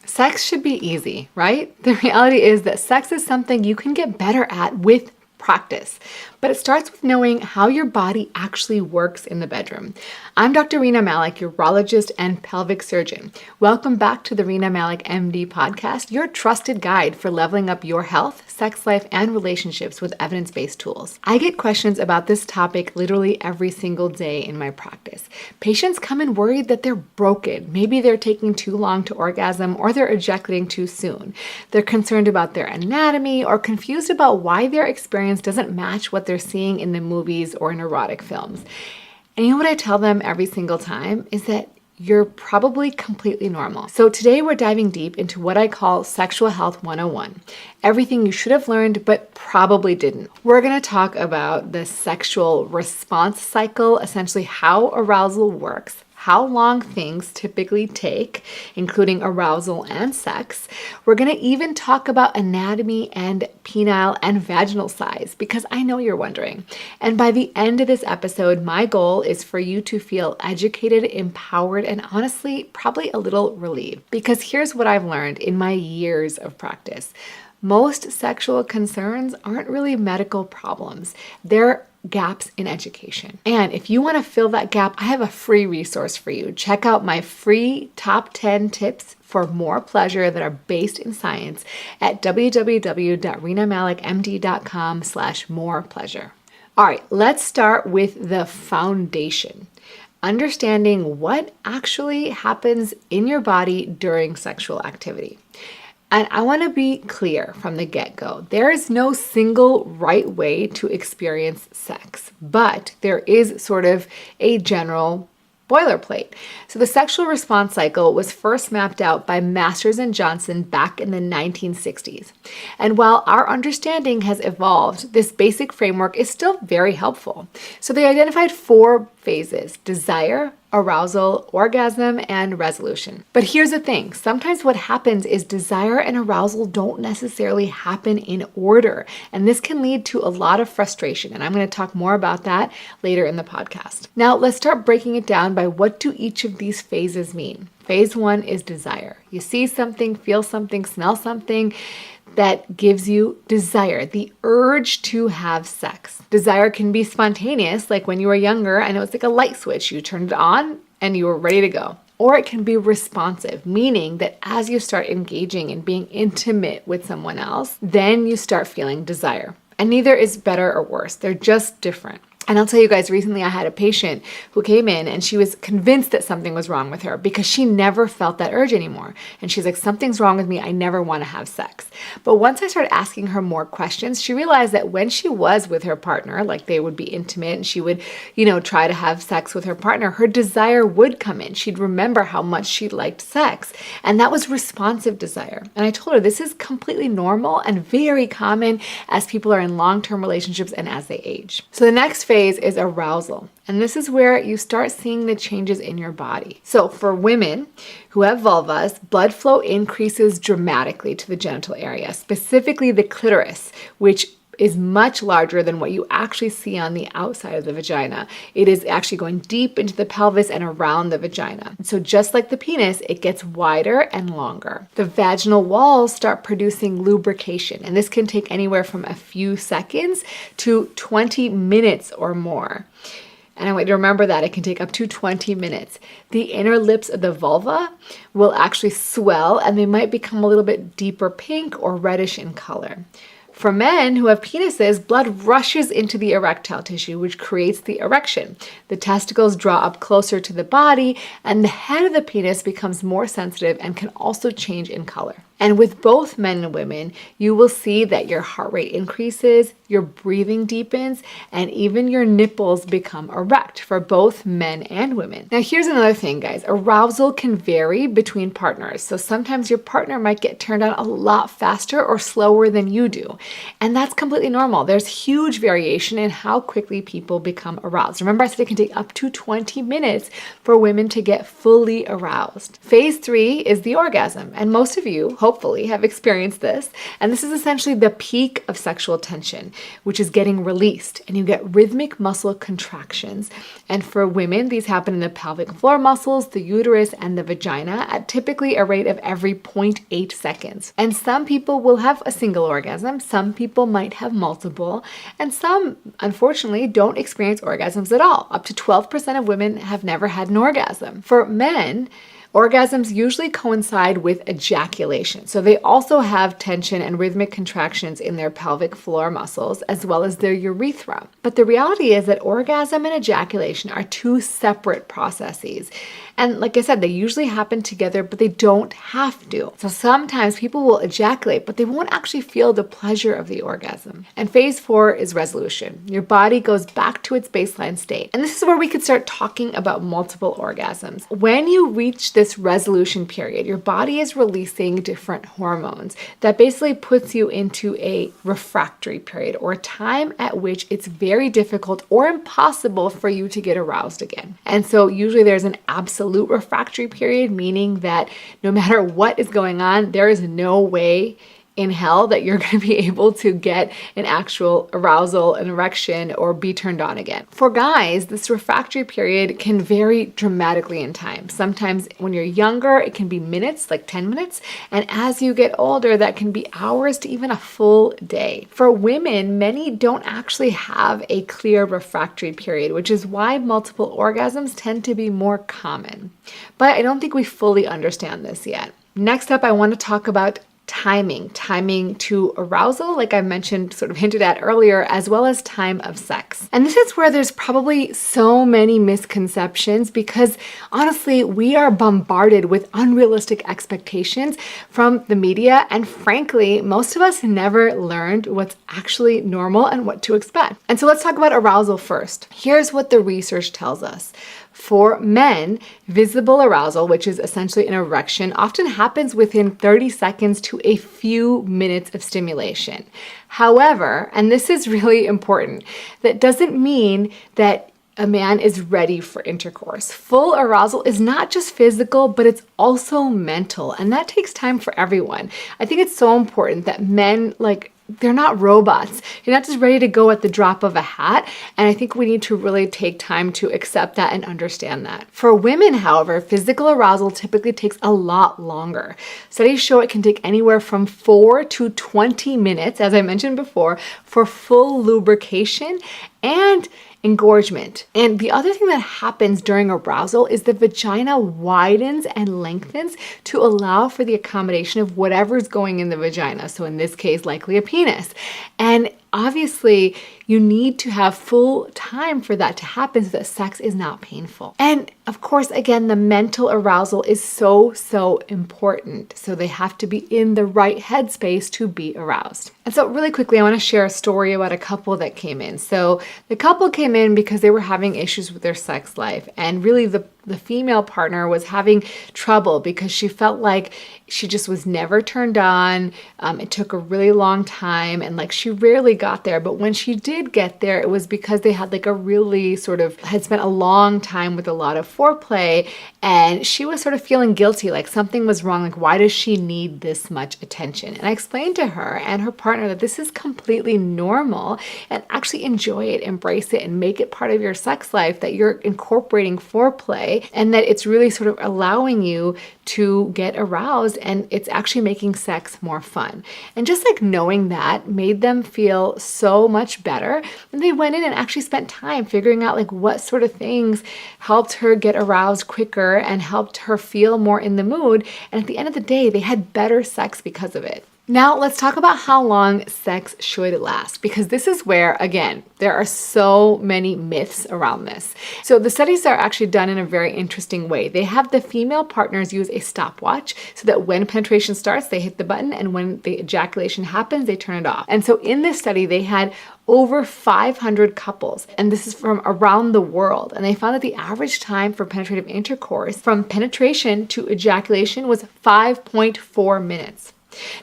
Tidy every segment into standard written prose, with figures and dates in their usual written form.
Sex should be easy, right? The reality is that sex is something you can get better at with practice, but it starts with knowing how your body actually works in the bedroom. I'm Dr. Rena Malik, urologist and pelvic surgeon. Welcome back to the Rena Malik MD podcast, your trusted guide for leveling up your health, sex life, and relationships with evidence-based tools. I get questions about this topic literally every single day in my practice. Patients come in worried that they're broken. Maybe they're taking too long to orgasm or they're ejaculating too soon. They're concerned about their anatomy or confused about why their experience doesn't match what they're seeing in the movies or in erotic films. And you know what I tell them every single time is that you're probably completely normal. So today we're diving deep into what I call Sexual Health 101. Everything you should have learned but probably didn't. We're going to talk about the sexual response cycle, essentially how arousal works, how long things typically take, including arousal and sex. We're going to even talk about anatomy and penile and vaginal size, because I know you're wondering. And by the end of this episode, my goal is for you to feel educated, empowered, and honestly, probably a little relieved. Because here's what I've learned in my years of practice. Most sexual concerns aren't really medical problems. They're gaps in education. And if you want to fill that gap, I have a free resource for you. Check out my free top 10 tips for more pleasure that are based in science at www.renamalikmd.com/morepleasure. All right, let's start with the foundation. Understanding what actually happens in your body during sexual activity. And I want to be clear from the get-go. There is no single right way to experience sex, but there is sort of a general boilerplate. So the sexual response cycle was first mapped out by Masters and Johnson back in the 1960s. And while our understanding has evolved, this basic framework is still very helpful. So they identified 4 phases: desire, arousal, orgasm, and resolution. But here's the thing. Sometimes what happens is desire and arousal don't necessarily happen in order. And this can lead to a lot of frustration. And I'm going to talk more about that later in the podcast. Now, let's start breaking it down by what do each of these phases mean. Phase 1 is desire. You see something, feel something, smell something that gives you desire, the urge to have sex. Desire can be spontaneous, like when you were younger and it was like a light switch. You turned it on and you were ready to go. Or it can be responsive, meaning that as you start engaging and being intimate with someone else, then you start feeling desire. And neither is better or worse. They're just different. And I'll tell you guys, recently I had a patient who came in and she was convinced that something was wrong with her because she never felt that urge anymore. And she's like, something's wrong with me. I never want to have sex. But once I started asking her more questions, she realized that when she was with her partner, like they would be intimate and she would, try to have sex with her partner, her desire would come in. She'd remember how much she liked sex. And that was responsive desire. And I told her this is completely normal and very common as people are in long-term relationships and as they age. So the next phase is arousal. And this is where you start seeing the changes in your body. So for women who have vulvas, blood flow increases dramatically to the genital area, specifically the clitoris, which is much larger than what you actually see on the outside of the vagina. It is actually going deep into the pelvis and around the vagina. So just like the penis, it gets wider and longer. The vaginal walls start producing lubrication, and this can take anywhere from a few seconds to 20 minutes or more. And I want you to remember that it can take up to 20 minutes. The inner lips of the vulva will actually swell and they might become a little bit deeper pink or reddish in color. For men who have penises, blood rushes into the erectile tissue, which creates the erection. The testicles draw up closer to the body, and the head of the penis becomes more sensitive and can also change in color. And with both men and women, you will see that your heart rate increases, your breathing deepens, and even your nipples become erect for both men and women. Now, here's another thing, guys. Arousal can vary between partners. So sometimes your partner might get turned on a lot faster or slower than you do. And that's completely normal. There's huge variation in how quickly people become aroused. Remember, I said it can take up to 20 minutes for women to get fully aroused. Phase 3 is the orgasm. And most of you, hopefully, hopefully have experienced this. And this is essentially the peak of sexual tension, which is getting released, and you get rhythmic muscle contractions. And for women, these happen in the pelvic floor muscles, the uterus, and the vagina at typically a rate of every 0.8 seconds. And some people will have a single orgasm, some people might have multiple, and some, unfortunately, don't experience orgasms at all. Up to 12% of women have never had an orgasm. For men, orgasms usually coincide with ejaculation. So they also have tension and rhythmic contractions in their pelvic floor muscles as well as their urethra. But the reality is that orgasm and ejaculation are two separate processes. And like I said, they usually happen together, but they don't have to. So sometimes people will ejaculate, but they won't actually feel the pleasure of the orgasm. And phase 4 is resolution. Your body goes back to its baseline state. And this is where we could start talking about multiple orgasms. When you reach this resolution period, your body is releasing different hormones that basically puts you into a refractory period, or a time at which it's very difficult or impossible for you to get aroused again. And so usually there's an absolute refractory period, meaning that no matter what is going on, there is no way in hell that you're going to be able to get an actual arousal, an erection, or be turned on again. For guys, this refractory period can vary dramatically in time. Sometimes when you're younger, it can be minutes, like 10 minutes. And as you get older, that can be hours to even a full day. For women, many don't actually have a clear refractory period, which is why multiple orgasms tend to be more common. But I don't think we fully understand this yet. Next up, I want to talk about timing to arousal, like I mentioned, sort of hinted at earlier, as well as time of sex. And this is where there's probably so many misconceptions because honestly, we are bombarded with unrealistic expectations from the media. And frankly, most of us never learned what's actually normal and what to expect. And so let's talk about arousal first. Here's what the research tells us. For men, visible arousal, which is essentially an erection, often happens within 30 seconds to a few minutes of stimulation. However, and this is really important, that doesn't mean that a man is ready for intercourse. Full arousal is not just physical, but it's also mental, and that takes time for everyone. I think it's so important that men, they're not robots. You're not just ready to go at the drop of a hat. And I think we need to really take time to accept that and understand that. For women, however, physical arousal typically takes a lot longer. Studies show it can take anywhere from 4 to 20 minutes, as I mentioned before, for full lubrication and engorgement. And the other thing that happens during arousal is the vagina widens and lengthens to allow for the accommodation of whatever's going in the vagina. So in this case, likely a penis. And obviously, you need to have full time for that to happen so that sex is not painful. And of course, again, the mental arousal is so important. So they have to be in the right headspace to be aroused. And so really quickly, I want to share a story about a couple that came in. So the couple came in because they were having issues with their sex life. And really the female partner was having trouble because she felt like she just was never turned on. It took a really long time and she rarely got there. But when she did get there, it was because they had a really had spent a long time with a lot of foreplay, and she was sort of feeling guilty, like something was wrong. Why does she need this much attention? And I explained to her and her partner that this is completely normal and actually enjoy it, embrace it, and make it part of your sex life, that you're incorporating foreplay and that it's really sort of allowing you to get aroused and it's actually making sex more fun. And just knowing that made them feel so much better. And they went in and actually spent time figuring out what sort of things helped her get aroused quicker and helped her feel more in the mood. And at the end of the day, they had better sex because of it. Now let's talk about how long sex should last, because this is where, again, there are so many myths around this. So the studies are actually done in a very interesting way. They have the female partners use a stopwatch so that when penetration starts, they hit the button, and when the ejaculation happens, they turn it off. And so in this study, they had over 500 couples, and this is from around the world. And they found that the average time for penetrative intercourse from penetration to ejaculation was 5.4 minutes.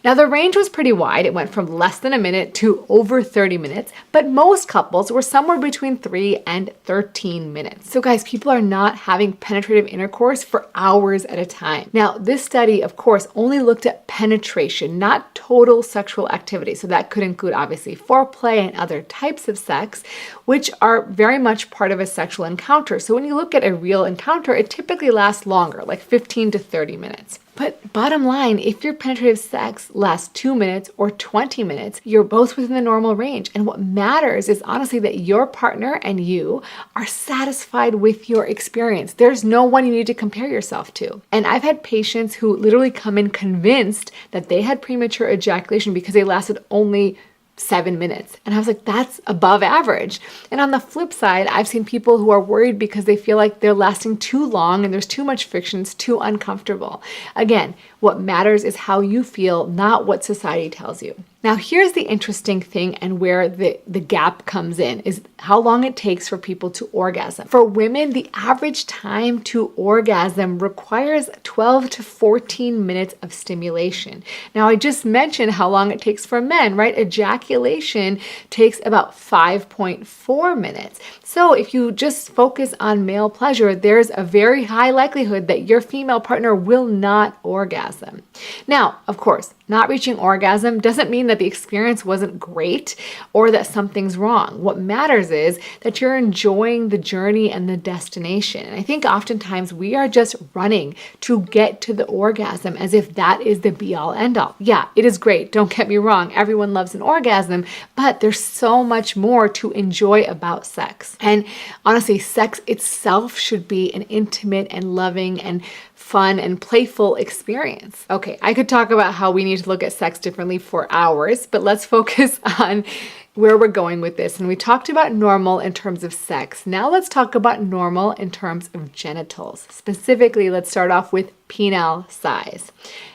Now, the range was pretty wide. It went from less than a minute to over 30 minutes, but most couples were somewhere between 3 and 13 minutes. So guys, people are not having penetrative intercourse for hours at a time. Now, this study, of course, only looked at penetration, not total sexual activity. So that could include obviously foreplay and other types of sex, which are very much part of a sexual encounter. So when you look at a real encounter, it typically lasts longer, like 15 to 30 minutes. But bottom line, if your penetrative sex lasts 2 minutes or 20 minutes, you're both within the normal range. And what matters is honestly that your partner and you are satisfied with your experience. There's no one you need to compare yourself to. And I've had patients who literally come in convinced that they had premature ejaculation because they lasted only 7 minutes. And I was like, that's above average. And on the flip side, I've seen people who are worried because they feel like they're lasting too long and there's too much friction, it's too uncomfortable. Again, what matters is how you feel, not what society tells you. Now, here's the interesting thing and where the gap comes in is how long it takes for people to orgasm. For women, the average time to orgasm requires 12 to 14 minutes of stimulation. Now, I just mentioned how long it takes for men, right? Ejaculation takes about 5.4 minutes. So if you just focus on male pleasure, there's a very high likelihood that your female partner will not orgasm. Now, of course, not reaching orgasm doesn't mean that the experience wasn't great or that something's wrong. What matters is that you're enjoying the journey and the destination. And I think oftentimes we are just running to get to the orgasm as if that is the be-all end-all. Yeah, it is great. Don't get me wrong. Everyone loves an orgasm, but there's so much more to enjoy about sex. And honestly, sex itself should be an intimate and loving and fun and playful experience. Okay, I could talk about how we need to look at sex differently for hours, but let's focus on where we're going with this. And we talked about normal in terms of sex. Now let's talk about normal in terms of genitals. Specifically, let's start off with penile size.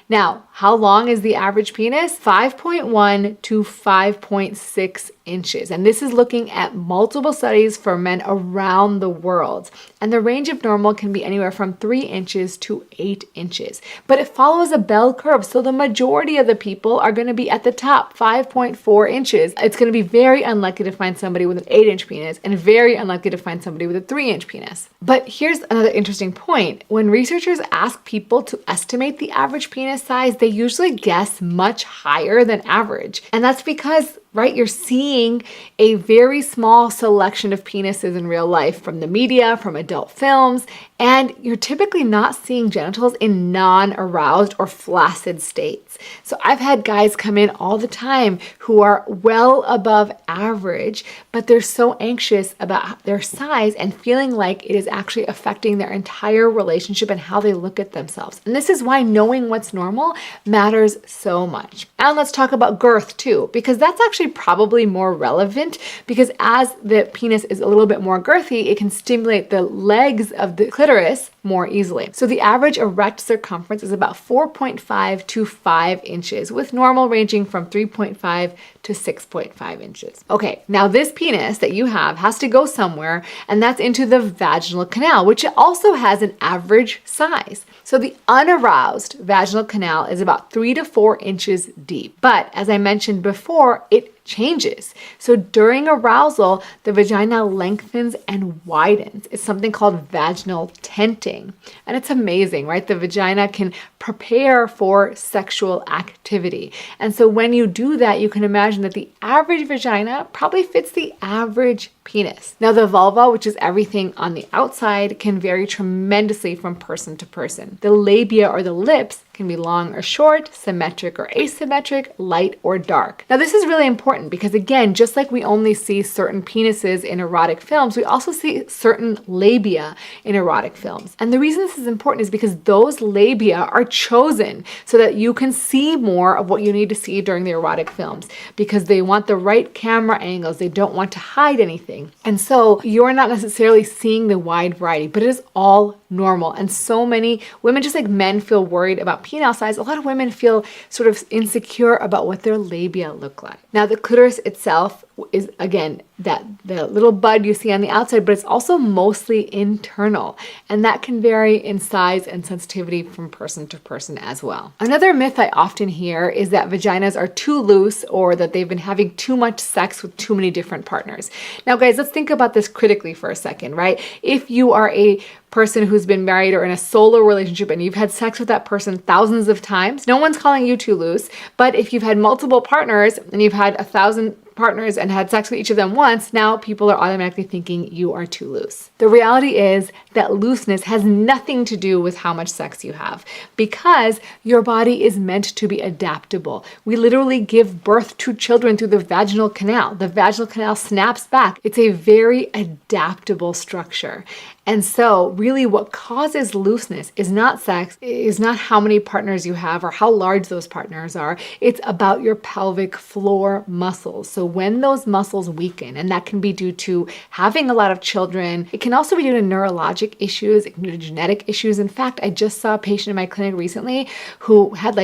Now, how long is the average penis? 5.1 to 5.6 inches. And this is looking at multiple studies for men around the world. And the range of normal can be anywhere from 3 inches to 8 inches. But it follows a bell curve. So the majority of the people are going to be at the top, 5.4 inches. It's going to be very unlikely to find somebody with an 8-inch penis and very unlikely to find somebody with a 3-inch penis. But here's another interesting point. When researchers ask people to estimate the average penis size, they usually guess much higher than average. And that's because, right, you're seeing a very small selection of penises in real life from the media, from adult films, and you're typically not seeing genitals in non-aroused or flaccid states. So I've had guys come in all the time who are well above average, but they're so anxious about their size and feeling like it is actually affecting their entire relationship and how they look at themselves. And this is why knowing what's normal matters so much. And let's talk about girth too, because that's actually probably more relevant, because as the penis is a little bit more girthy, it can stimulate the legs of the clitoris more easily. So the average erect circumference is about 4.5 to 5 inches, with normal ranging from 3.5 to 6.5 inches. Okay, now this penis that you have has to go somewhere, and that's into the vaginal canal, which also has an average size. So the unaroused vaginal canal is about 3 to 4 inches deep. But as I mentioned before, it changes. So during arousal, the vagina lengthens and widens. It's something called vaginal tenting. And it's amazing, right? The vagina can prepare for sexual activity. And so when you do that, you can imagine that the average vagina probably fits the average penis. Now the vulva, which is everything on the outside, can vary tremendously from person to person. The labia or the lips can be long or short, symmetric or asymmetric, light or dark. Now this is really important because again, just like we only see certain penises in erotic films, we also see certain labia in erotic films. And the reason this is important is because those labia are chosen so that you can see more of what you need to see during the erotic films, because they want the right camera angles. They don't want to hide anything. And so you're not necessarily seeing the wide variety, but it is all normal. And so many women, just like men feel worried about penile size, a lot of women feel sort of insecure about what their labia look like. Now, the clitoris itself is, again, that the little bud you see on the outside, but it's also mostly internal, and that can vary in size and sensitivity from person to person as well. Another myth I often hear is that vaginas are too loose or that they've been having too much sex with too many different partners. Now, guys, let's think about this critically for a second, right? If you are a person who's been married or in a solo relationship and you've had sex with that person thousands of times, no one's calling you too loose. But if you've had multiple partners and you've had 1,000 partners and had sex with each of them once, now people are automatically thinking you are too loose. The reality is that looseness has nothing to do with how much sex you have, because your body is meant to be adaptable. We literally give birth to children through the vaginal canal. The vaginal canal snaps back. It's a very adaptable structure. And so really what causes looseness is not sex, is not how many partners you have or how large those partners are. It's about your pelvic floor muscles. So when those muscles weaken, and that can be due to having a lot of children, it can also be due to neurologic issues, it can be due to genetic issues. In fact, I just saw a patient in my clinic recently who had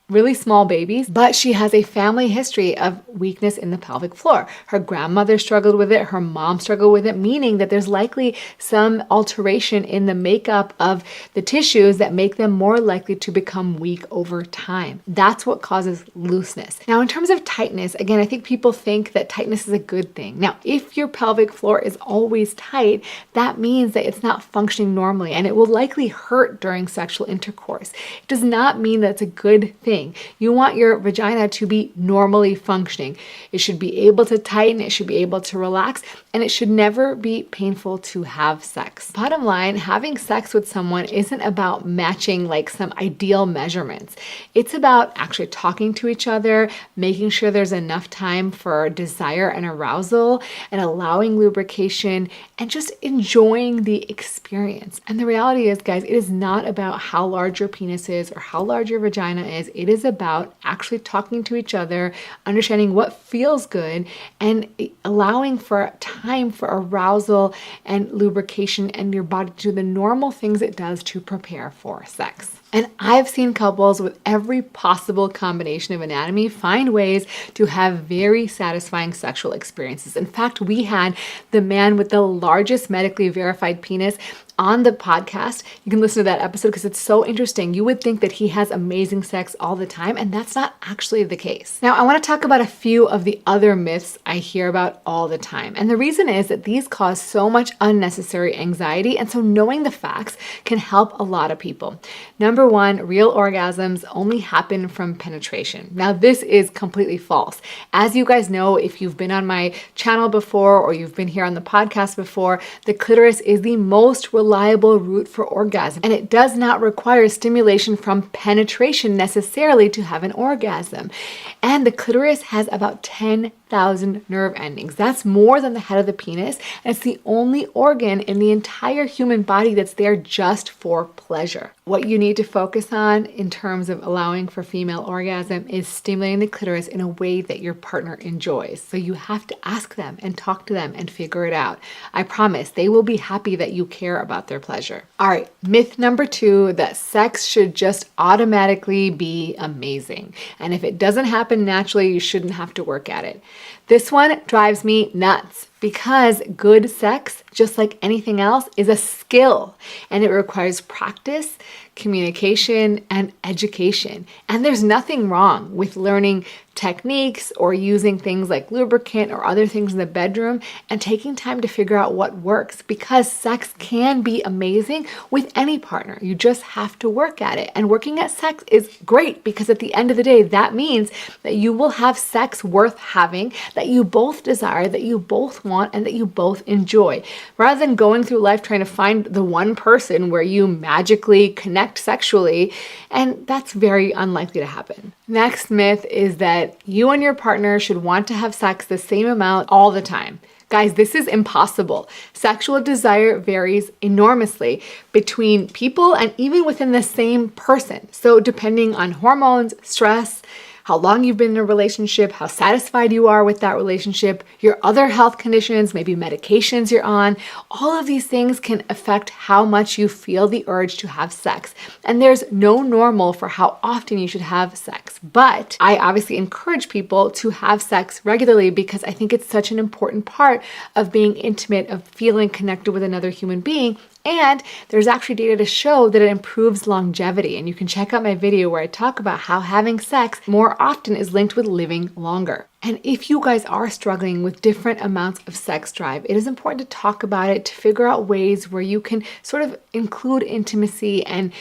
really small babies, but she has a family history of weakness in the pelvic floor. Her grandmother struggled with it, her mom struggled with it, meaning that there's likely some alteration in the makeup of the tissues that make them more likely to become weak over time. That's what causes looseness. Now, in terms of tightness, again, I think people think that tightness is a good thing. Now, if your pelvic floor is always tight, that means that it's not functioning normally, and it will likely hurt during sexual intercourse. It does not mean that it's a good thing. You want your vagina to be normally functioning. It should be able to tighten, it should be able to relax, and it should never be painful to have sex. Bottom line, having sex with someone isn't about matching some ideal measurements. It's about actually talking to each other, making sure there's enough time for desire and arousal, and allowing lubrication, and just enjoying the experience. And the reality is, guys, it is not about how large your penis is or how large your vagina is. It is about actually talking to each other, understanding what feels good, and allowing for time for arousal and lubrication and your body to do the normal things it does to prepare for sex. And I've seen couples with every possible combination of anatomy find ways to have very satisfying sexual experiences. In fact, we had the man with the largest medically verified penis on the podcast. You can listen to that episode because it's so interesting. You would think that he has amazing sex all the time, and that's not actually the case. Now, I want to talk about a few of the other myths I hear about all the time. And the reason is that these cause so much unnecessary anxiety, and so knowing the facts can help a lot of people. Number one, real orgasms only happen from penetration. Now, this is completely false. As you guys know, if you've been on my channel before or you've been here on the podcast before, the clitoris is the most reliable route for orgasm, and it does not require stimulation from penetration necessarily to have an orgasm. And the clitoris has about 10,000 nerve endings. That's more than the head of the penis, and it's the only organ in the entire human body that's there just for pleasure. What you need to focus on in terms of allowing for female orgasm is stimulating the clitoris in a way that your partner enjoys. So you have to ask them and talk to them and figure it out. I promise they will be happy that you care about their pleasure. All right, myth number 2, that sex should just automatically be amazing. And if it doesn't happen naturally, you shouldn't have to work at it. This one drives me nuts because good sex, just like anything else, is a skill, and it requires practice, communication, and education. And there's nothing wrong with learning techniques or using things like lubricant or other things in the bedroom and taking time to figure out what works, because sex can be amazing with any partner. You just have to work at it. And working at sex is great because at the end of the day, that means that you will have sex worth having, that you both desire, that you both want, and that you both enjoy. Rather than going through life trying to find the one person where you magically connect sexually, and that's very unlikely to happen. Next myth is that you and your partner should want to have sex the same amount all the time. Guys, this is impossible. Sexual desire varies enormously between people and even within the same person. So depending on hormones, stress, how long you've been in a relationship, how satisfied you are with that relationship, your other health conditions, maybe medications you're on. All of these things can affect how much you feel the urge to have sex. And there's no normal for how often you should have sex. But I obviously encourage people to have sex regularly because I think it's such an important part of being intimate, of feeling connected with another human being. And there's actually data to show that it improves longevity. And you can check out my video where I talk about how having sex more often is linked with living longer. And if you guys are struggling with different amounts of sex drive, it is important to talk about it, to figure out ways where you can sort of include intimacy and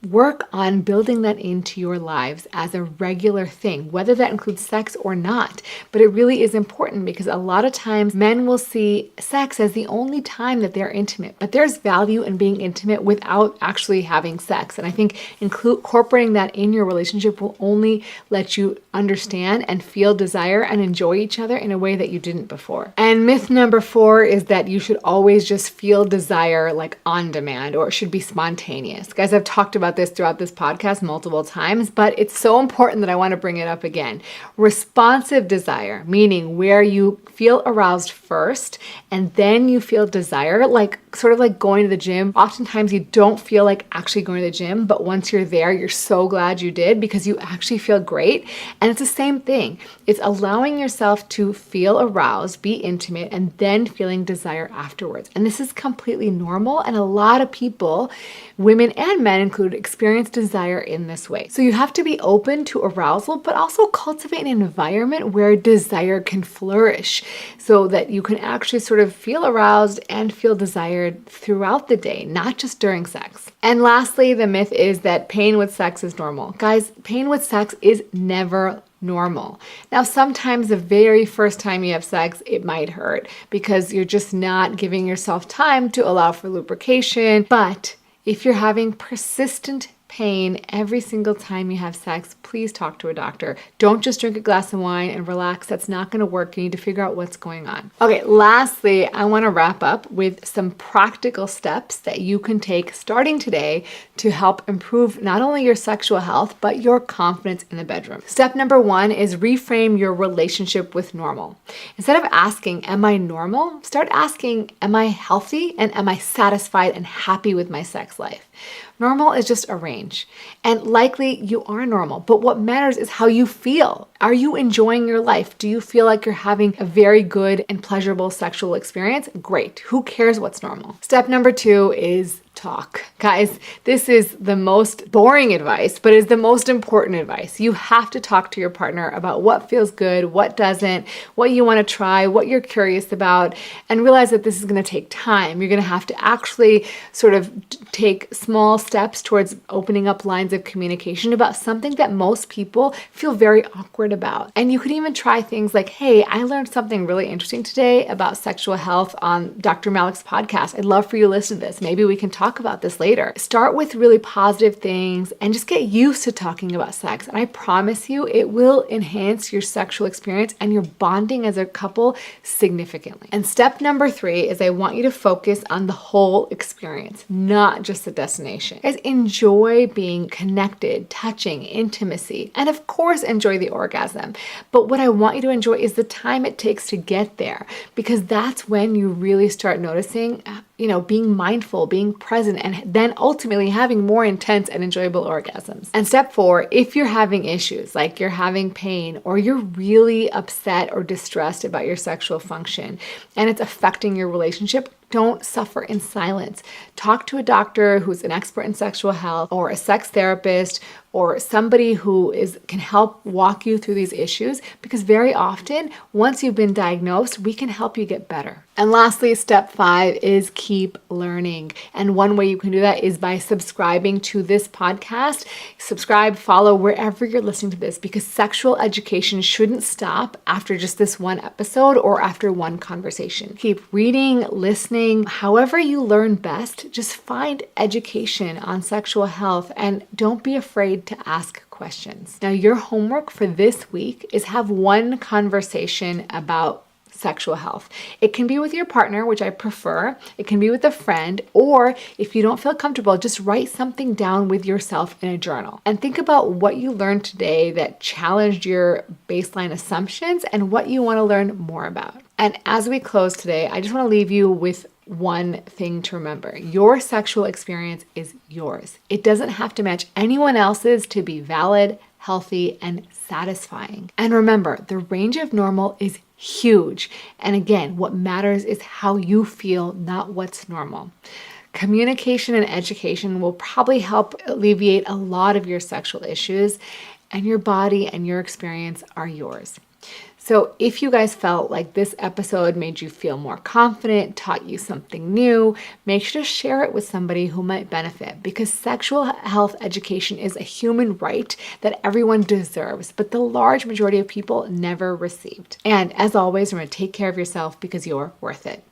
work on building that into your lives as a regular thing, whether that includes sex or not. But it really is important because a lot of times men will see sex as the only time that they're intimate, but there's value in being intimate without actually having sex. And I think incorporating that in your relationship will only let you understand and feel desire and enjoy each other in a way that you didn't before. And myth number 4 is that you should always just feel desire like on demand, or it should be spontaneous. Guys, I've talked about this throughout this podcast multiple times, but it's so important that I want to bring it up again. Responsive desire, meaning where you feel aroused first and then you feel desire, like sort of like going to the gym. Oftentimes you don't feel like actually going to the gym, but once you're there, you're so glad you did because you actually feel great. And it's the same thing. It's allowing yourself to feel aroused, be intimate, and then feeling desire afterwards. And this is completely normal. And a lot of people, women and men included, experience desire in this way. So you have to be open to arousal, but also cultivate an environment where desire can flourish so that you can actually sort of feel aroused and feel desired throughout the day, not just during sex. And lastly, the myth is that pain with sex is normal. Guys, pain with sex is never normal. Now, sometimes the very first time you have sex, it might hurt because you're just not giving yourself time to allow for lubrication. But if you're having persistent pain every single time you have sex, please talk to a doctor. Don't just drink a glass of wine and relax. That's not going to work. You need to figure out what's going on. Okay, lastly, I want to wrap up with some practical steps that you can take starting today to help improve not only your sexual health, but your confidence in the bedroom. Step number 1 is reframe your relationship with normal. Instead of asking, am I normal? Start asking, am I healthy? And am I satisfied and happy with my sex life? Normal is just a range, and likely you are normal, but what matters is how you feel. Are you enjoying your life? Do you feel like you're having a very good and pleasurable sexual experience? Great. Who cares what's normal? Step number 2 is talk. Guys, this is the most boring advice, but is the most important advice. You have to talk to your partner about what feels good, what doesn't, what you want to try, what you're curious about, and realize that this is going to take time. You're going to have to actually sort of take small steps towards opening up lines of communication about something that most people feel very awkward about. And you could even try things like, hey, I learned something really interesting today about sexual health on Dr. Malik's podcast. I'd love for you to listen to this. Maybe we can talk about this later. Start with really positive things and just get used to talking about sex. And I promise you, it will enhance your sexual experience and your bonding as a couple significantly. And step number 3 is I want you to focus on the whole experience, not just the destination. Guys, enjoy being connected, touching, intimacy, and of course, enjoy the orgasm. But what I want you to enjoy is the time it takes to get there, because that's when you really start noticing, being mindful, being present, and then ultimately having more intense and enjoyable orgasms. And step 4, if you're having issues, like you're having pain or you're really upset or distressed about your sexual function and it's affecting your relationship, don't suffer in silence. Talk to a doctor who's an expert in sexual health, or a sex therapist, or somebody who can help walk you through these issues, because very often, once you've been diagnosed, we can help you get better. And lastly, step 5 is keep learning. And one way you can do that is by subscribing to this podcast. Subscribe, follow wherever you're listening to this, because sexual education shouldn't stop after just this one episode or after one conversation. Keep reading, listening, however you learn best. Just find education on sexual health and don't be afraid to ask questions. Now, your homework for this week is have one conversation about sexual health. It can be with your partner, which I prefer. It can be with a friend, or if you don't feel comfortable, just write something down with yourself in a journal and think about what you learned today that challenged your baseline assumptions and what you want to learn more about. And as we close today, I just want to leave you with one thing to remember. Your sexual experience is yours. It doesn't have to match anyone else's to be valid, healthy, and satisfying. And remember, the range of normal is huge. And again, what matters is how you feel, not what's normal. Communication and education will probably help alleviate a lot of your sexual issues, and your body and your experience are yours. So if you guys felt like this episode made you feel more confident, taught you something new, make sure to share it with somebody who might benefit, because sexual health education is a human right that everyone deserves, but the large majority of people never received. And as always, remember to take care of yourself because you're worth it.